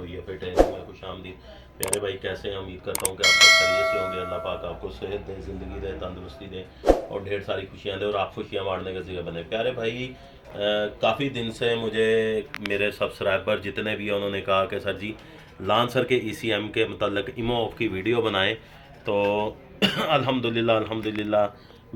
तो ये फिर ट्रेनिंग में खुश आमदीद। प्यारे भाई कैसे हैं? उम्मीद करता हूँ कि आप सब खैरियत से होंगे। अल्लाह पाक आपको सेहत दे, ज़िंदगी दे, तंदुरुस्ती दे और ढेर सारी खुशियाँ दे और आप खुशियाँ बांटने का ज़रिया बने। प्यारे भाई काफ़ी दिन से मुझे मेरे सब्सक्राइबर जितने भी हैं उन्होंने कहा कि सर जी लांसर के ECM के मतलब इमो ऑफ की वीडियो बनाएं। तो अल्हम्दुलिल्लाह अल्हम्दुलिल्लाह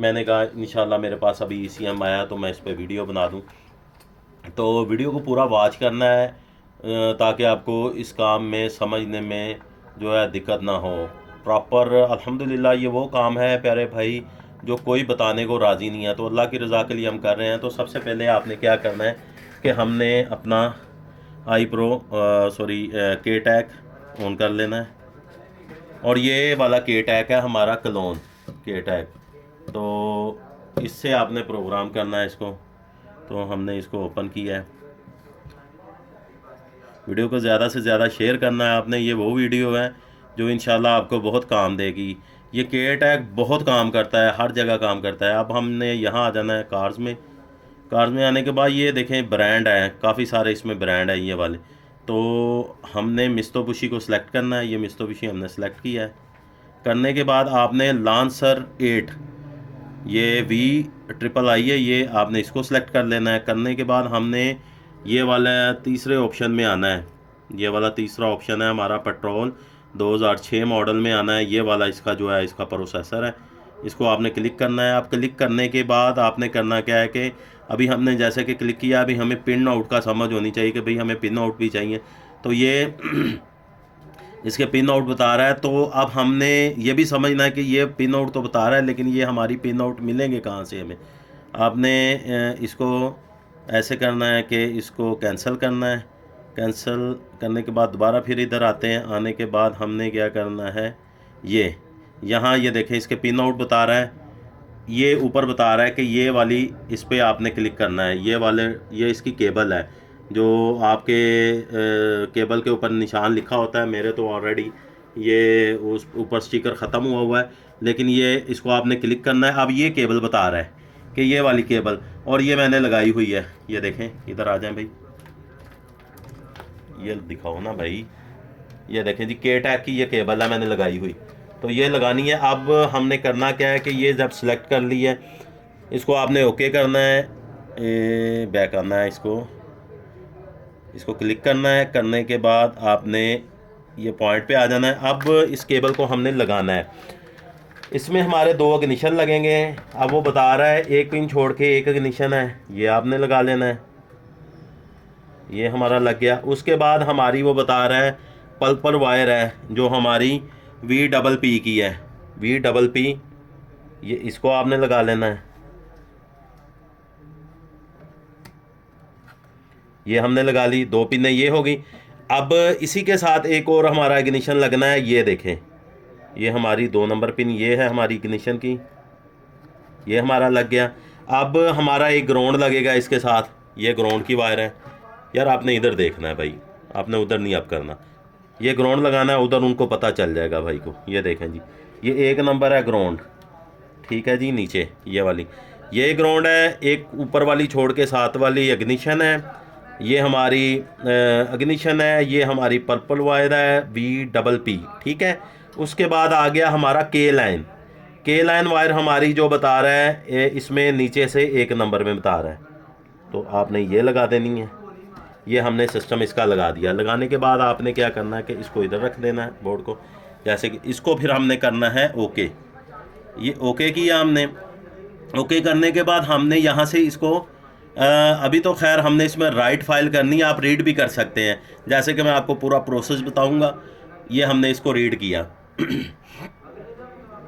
मैंने कहा इंशाल्लाह मेरे पास अभी ECM आया तो मैं इस पर वीडियो बना दूं। तो वीडियो को पूरा वॉच करना है ताकि आपको इस काम में समझने में जो है दिक्कत ना हो। प्रॉपर अल्हम्दुलिल्लाह ये वो काम है प्यारे भाई जो कोई बताने को राज़ी नहीं है, तो अल्लाह की रज़ा के लिए हम कर रहे हैं। तो सबसे पहले आपने क्या करना है कि हमने अपना आई प्रो के टैग ऑन कर लेना है और ये वाला के टैग है हमारा क्लोन के टैग। तो इससे आपने प्रोग्राम करना है इसको। तो हमने इसको ओपन किया है। वीडियो को ज़्यादा से ज़्यादा शेयर करना है आपने। ये वो वीडियो है जो इंशाल्लाह आपको बहुत काम देगी। ये के टैग बहुत काम करता है, हर जगह काम करता है। अब हमने यहाँ आ जाना है कार्स में। कार्स में आने के बाद ये देखें ब्रांड है, काफ़ी सारे इसमें ब्रांड है ये वाले। तो हमने मित्सुबिशी को सिलेक्ट करना है। ये मित्सुबिशी हमने सेलेक्ट किया है। करने के बाद आपने लांसर 8 ये V ट्रिपल I है, ये आपने इसको सिलेक्ट कर लेना है। करने के बाद हमने ये वाला तीसरे ऑप्शन में आना है। ये वाला तीसरा ऑप्शन है हमारा पेट्रोल 2006 मॉडल में आना है। ये वाला इसका जो है इसका प्रोसेसर है, इसको आपने क्लिक करना है। आप क्लिक करने के बाद आपने करना क्या है कि अभी हमने जैसे कि क्लिक किया, अभी हमें पिन आउट का समझ होनी चाहिए कि भाई हमें पिन आउट भी चाहिए। तो ये इसके पिन आउट बता रहा है। तो अब हमने ये भी समझना है कि ये पिन आउट तो बता रहा है लेकिन ये हमारी पिन आउट मिलेंगे कहाँ से हमें। आपने इसको ऐसे करना है कि इसको कैंसिल करना है। कैंसिल करने के बाद दोबारा फिर इधर आते हैं। आने के बाद हमने क्या करना है, ये यहाँ ये देखें इसके पिन आउट बता रहा है। ये ऊपर बता रहा है कि ये वाली इस पर आपने क्लिक करना है। ये वाले ये इसकी केबल है जो आपके केबल के ऊपर निशान लिखा होता है। मेरे तो ऑलरेडी ये उस ऊपर स्टिकर ख़त्म हुआ है, लेकिन ये इसको आपने क्लिक करना है। अब ये केबल बता रहा है कि ये वाली केबल, और ये मैंने लगाई हुई है। ये देखें, इधर आ जाएं भाई, ये दिखाओ ना भाई। ये देखें जी के टैग की ये केबल है मैंने लगाई हुई, तो ये लगानी है। अब हमने करना क्या है कि ये जब सेलेक्ट कर ली है इसको आपने ओके करना है, बैक आना है, इसको क्लिक करना है। करने के बाद आपने ये पॉइंट पे आ जाना है। अब इस केबल को हमने लगाना है। इसमें हमारे 2 इग्निशन लगेंगे। अब वो बता रहा है एक पिन छोड़ के एक इग्निशन है, ये आपने लगा लेना है। ये हमारा लग गया। उसके बाद हमारी वो बता रहा है पल्पर वायर है जो हमारी V PP की है, V PP, ये इसको आपने लगा लेना है। ये हमने लगा ली, 2 पिनें ये होगी। अब इसी के साथ एक और हमारा इग्निशन लगना है। ये देखें, ये हमारी 2 नंबर पिन ये है हमारी इग्निशन की, ये हमारा लग गया। अब हमारा एक ग्राउंड लगेगा इसके साथ, ये ग्राउंड की वायर है। यार आपने इधर देखना है भाई, आपने उधर नहीं अब करना। ये ग्राउंड लगाना है, उधर उनको पता चल जाएगा भाई को। ये देखें जी, ये 1 नंबर है ग्राउंड, ठीक है जी। नीचे ये वाली ये ग्राउंड है, एक ऊपर वाली छोड़ के 7 वाली इग्निशन है। ये हमारी इग्निशन है, ये हमारी पर्पल वायर है V PP, ठीक है। उसके बाद आ गया हमारा के लाइन वायर हमारी जो बता रहा है इसमें नीचे से 1 नंबर में बता रहा है। तो आपने ये लगा देनी है। ये हमने सिस्टम इसका लगा दिया। लगाने के बाद आपने क्या करना है कि इसको इधर रख देना है बोर्ड को, जैसे कि इसको फिर हमने करना है ओके। ये ओके किया हमने। ओके करने के बाद हमने यहाँ से इसको अभी तो खैर हमने इसमें राइट फाइल करनी है, आप रीड भी कर सकते हैं। जैसे कि मैं आपको पूरा प्रोसेस बताऊँगा। ये हमने इसको रीड किया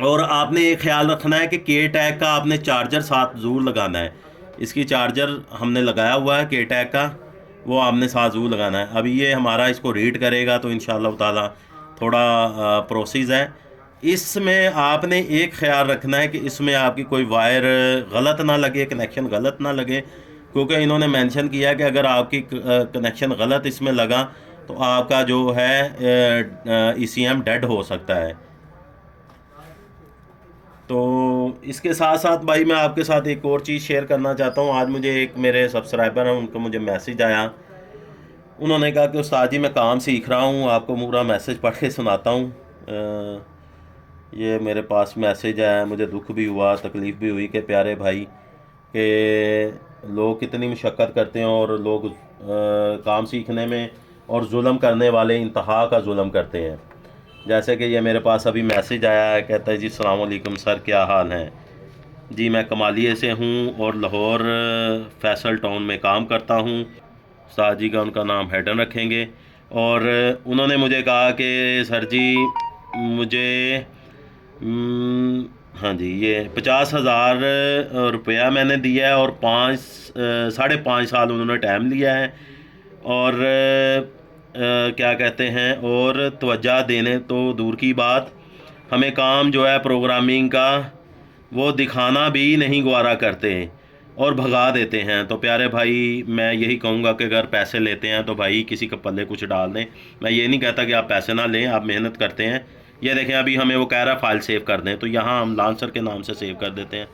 और आपने एक ख्याल रखना है कि के टैग का आपने चार्जर साथ ज़रूर लगाना है। इसकी चार्जर हमने लगाया हुआ है के टैग का, वो आपने साथ ज़रूर लगाना है। अभी ये हमारा इसको रीड करेगा तो इंशाल्लाह ताला थोड़ा प्रोसेस है। इसमें आपने एक ख्याल रखना है कि इसमें आपकी कोई वायर गलत ना लगे, कनेक्शन गलत ना लगे, क्योंकि इन्होंने मेंशन किया है कि अगर आपकी कनेक्शन गलत इसमें लगा तो आपका जो है ECM डेड हो सकता है। तो इसके साथ साथ भाई मैं आपके साथ एक और चीज़ शेयर करना चाहता हूँ। आज मुझे एक मेरे सब्सक्राइबर हैं, उनको मुझे मैसेज आया। उन्होंने कहा कि उस्ताद जी मैं काम सीख रहा हूँ, आपको पूरा मैसेज पढ़ के सुनाता हूँ। ये मेरे पास मैसेज आया, मुझे दुख भी हुआ, तकलीफ़ भी हुई कि प्यारे भाई कि लोग कितनी मशक्क़त करते हैं और लोग काम सीखने में और जुल्म करने वाले इंतहा का जुल्म करते हैं। जैसे कि ये मेरे पास अभी मैसेज आया है, कहता है जी अस्सलाम वालेकुम सर, क्या हाल है जी, मैं कमालिए से हूँ और लाहौर फैसल टाउन में काम करता हूँ। उस्ताद जी का उनका नाम हैडन रखेंगे। और उन्होंने मुझे कहा कि सर जी मुझे हाँ जी, ये 50,000 रुपया मैंने दिया है और 5.5 साल उन्होंने टाइम लिया है। और क्या कहते हैं, और तवज्जो देने तो दूर की बात, हमें काम जो है प्रोग्रामिंग का वो दिखाना भी नहीं गवारा करते हैं और भगा देते हैं। तो प्यारे भाई मैं यही कहूँगा कि अगर पैसे लेते हैं तो भाई किसी के पल्ले कुछ डाल दें। मैं ये नहीं कहता कि आप पैसे ना लें, आप मेहनत करते हैं। ये देखें अभी हमें वो कह रहा है फ़ाइल सेव कर दें, तो यहाँ हम लांसर के नाम से सेव कर देते हैं।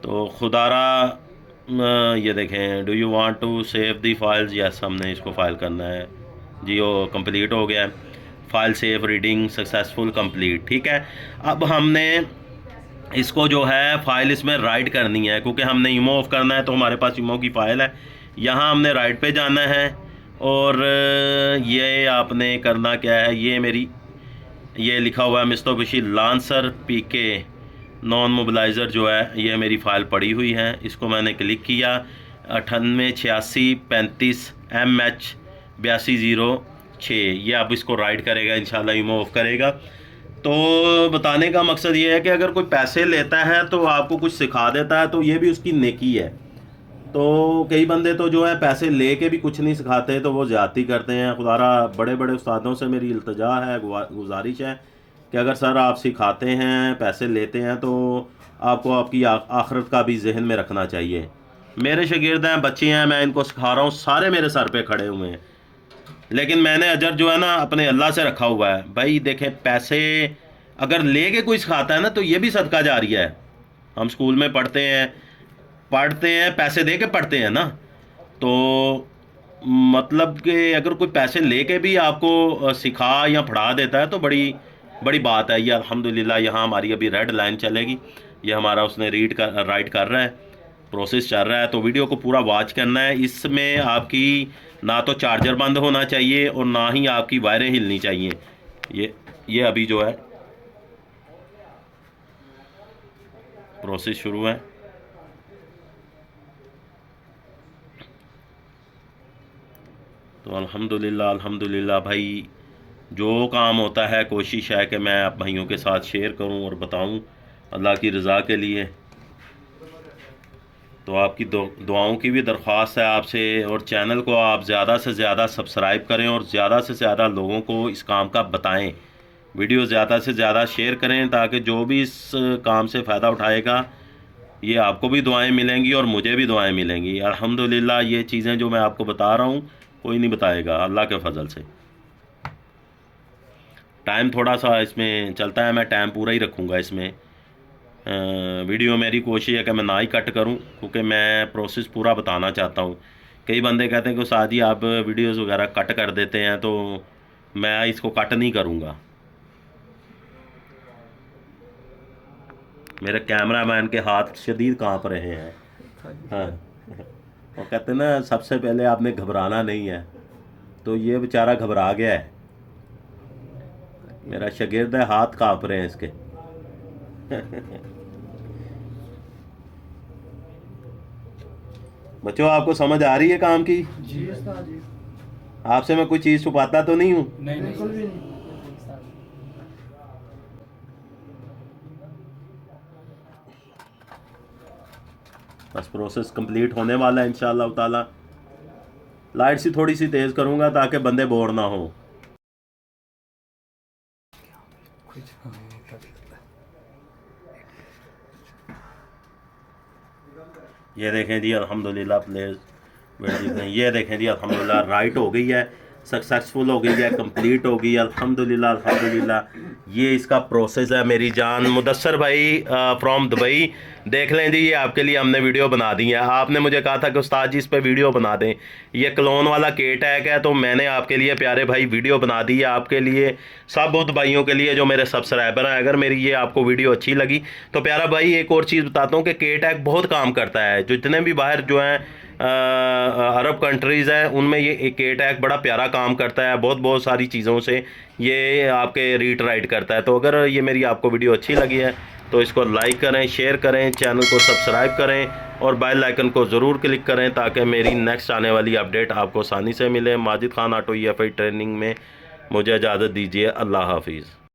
तो खुदारा ये देखें, do you want to save the files, yes हमने इसको फ़ाइल करना है जी। वो कंप्लीट हो गया है, file save reading successful complete. ठीक है, अब हमने इसको जो है फ़ाइल इसमें राइट करनी है, क्योंकि हमने ईमो ऑफ करना है तो हमारे पास ईमो की फ़ाइल है। यहाँ हमने राइट पे जाना है और ये आपने करना क्या है, ये मेरी ये लिखा हुआ है मिस्टर बशीर लांसर पीके नॉन मोबिलाइज़र जो है, ये मेरी फ़ाइल पड़ी हुई है। इसको मैंने क्लिक किया, 988635MH8206, ये अब इसको राइट करेगा इंशाल्लाह, ईमो ऑफ करेगा। तो बताने का मकसद ये है कि अगर कोई पैसे लेता है तो आपको कुछ सिखा देता है तो ये भी उसकी नेकी है। तो कई बंदे तो जो है पैसे ले के भी कुछ नहीं सिखाते, तो वो ज़्यादती करते हैं। खुदारा बड़े बड़े उस्तादों से मेरी इल्तिजा है, गुजारिश है कि अगर सर आप सिखाते हैं, पैसे लेते हैं, तो आपको आपकी आखिरत का भी जहन में रखना चाहिए। मेरे शागिर्द हैं, बच्चे हैं, मैं इनको सिखा रहा हूँ, सारे मेरे सर पे खड़े हुए हैं, लेकिन मैंने अजर जो है ना अपने अल्लाह से रखा हुआ है। भाई देखें, पैसे अगर ले के कोई सिखाता है ना तो ये भी सदका जारिया है। हम स्कूल में पढ़ते हैं पैसे दे के पढ़ते हैं ना, तो मतलब कि अगर कोई पैसे लेके भी आपको सिखा या पढ़ा देता है तो बड़ी बड़ी बात है। ये अल्हम्दुलिल्लाह यहाँ हमारी अभी रेड लाइन चलेगी, ये हमारा उसने राइट कर रहा है, प्रोसेस चल रहा है। तो वीडियो को पूरा वॉच करना है। इसमें आपकी ना तो चार्जर बंद होना चाहिए और ना ही आपकी वायरें हिलनी चाहिए। ये अभी जो है प्रोसेस शुरू है। तो अल्हम्दुलिल्लाह भाई, जो काम होता है कोशिश है कि मैं आप भाइयों के साथ शेयर करूं और बताऊं अल्लाह की रज़ा के लिए। तो आपकी दुआओं की भी दरख्वास्त है आपसे, और चैनल को आप ज़्यादा से ज़्यादा सब्सक्राइब करें और ज़्यादा से ज़्यादा लोगों को इस काम का बताएं। वीडियो ज़्यादा से ज़्यादा शेयर करें ताकि जो भी इस काम से फ़ायदा उठाएगा, ये आपको भी दुआएं मिलेंगी और मुझे भी दुआएं मिलेंगी। अल्हम्दुलिल्लाह ये चीज़ें जो मैं आपको बता रहा हूँ कोई नहीं बताएगा, अल्लाह के फजल से। टाइम थोड़ा सा इसमें चलता है, मैं टाइम पूरा ही रखूँगा इसमें। वीडियो मेरी कोशिश है कि मैं ना ही कट करूं, क्योंकि मैं प्रोसेस पूरा बताना चाहता हूं। कई बंदे कहते हैं कि उस्ताद जी आप वीडियोस वगैरह कट कर देते हैं, तो मैं इसको कट नहीं करूंगा। मेरे कैमरामैन के हाथ शदीद कांप रहे हैं। हाँ, वो कहते हैं ना सबसे पहले आपने घबराना नहीं है, तो ये बेचारा घबरा गया है। मेरा शागिर्द है, हाथ कांप रहे हैं इसके। बच्चों आपको समझ आ रही है काम की? जी उस्ताद जी। आपसे मैं कोई चीज़ छुपाता तो नहीं हूँ? नहीं बिल्कुल भी नहीं। बस प्रोसेस कंप्लीट होने वाला है इंशाअल्लाह ताला। लाइट सी थोड़ी सी तेज़ करूँगा ताकि बंदे बोर ना हो। ये देखें जी अल्हम्दुलिल्लाह प्लेस, ये देखें जी अल्हम्दुलिल्लाह राइट हो गई है। सक्सेसफुल हो गई है, कंप्लीट हो गई, अल्हम्दुलिल्लाह अल्हम्दुलिल्लाह। ये इसका प्रोसेस है मेरी जान। मुदस्सर भाई फ्रॉम दुबई, देख लें जी, ये आपके लिए हमने वीडियो बना दी है। आपने मुझे कहा था कि उस्ताद जी इस पे वीडियो बना दें। ये क्लोन वाला के टैग है, तो मैंने आपके लिए प्यारे भाई वीडियो बना दी है, आपके लिए, सब बहुत भाइयों के लिए जो मेरे सब्सक्राइबर हैं। अगर मेरी ये आपको वीडियो अच्छी लगी तो प्यारा भाई एक और चीज़ बताता हूँ कि के टैग बहुत काम करता है। जो जितने भी बाहर जो हैं अरब कंट्रीज़ हैं, उनमें ये के टैग बड़ा प्यारा काम करता है। बहुत बहुत सारी चीज़ों से ये आपके रीड राइट करता है। तो अगर ये मेरी आपको वीडियो अच्छी लगी है तो इसको लाइक करें, शेयर करें, चैनल को सब्सक्राइब करें और बेल आइकन को ज़रूर क्लिक करें ताकि मेरी नेक्स्ट आने वाली अपडेट आपको आसानी से मिले। Majid Khan auto EFI training में मुझे इजाज़त दीजिए। अल्लाह हाफिज़।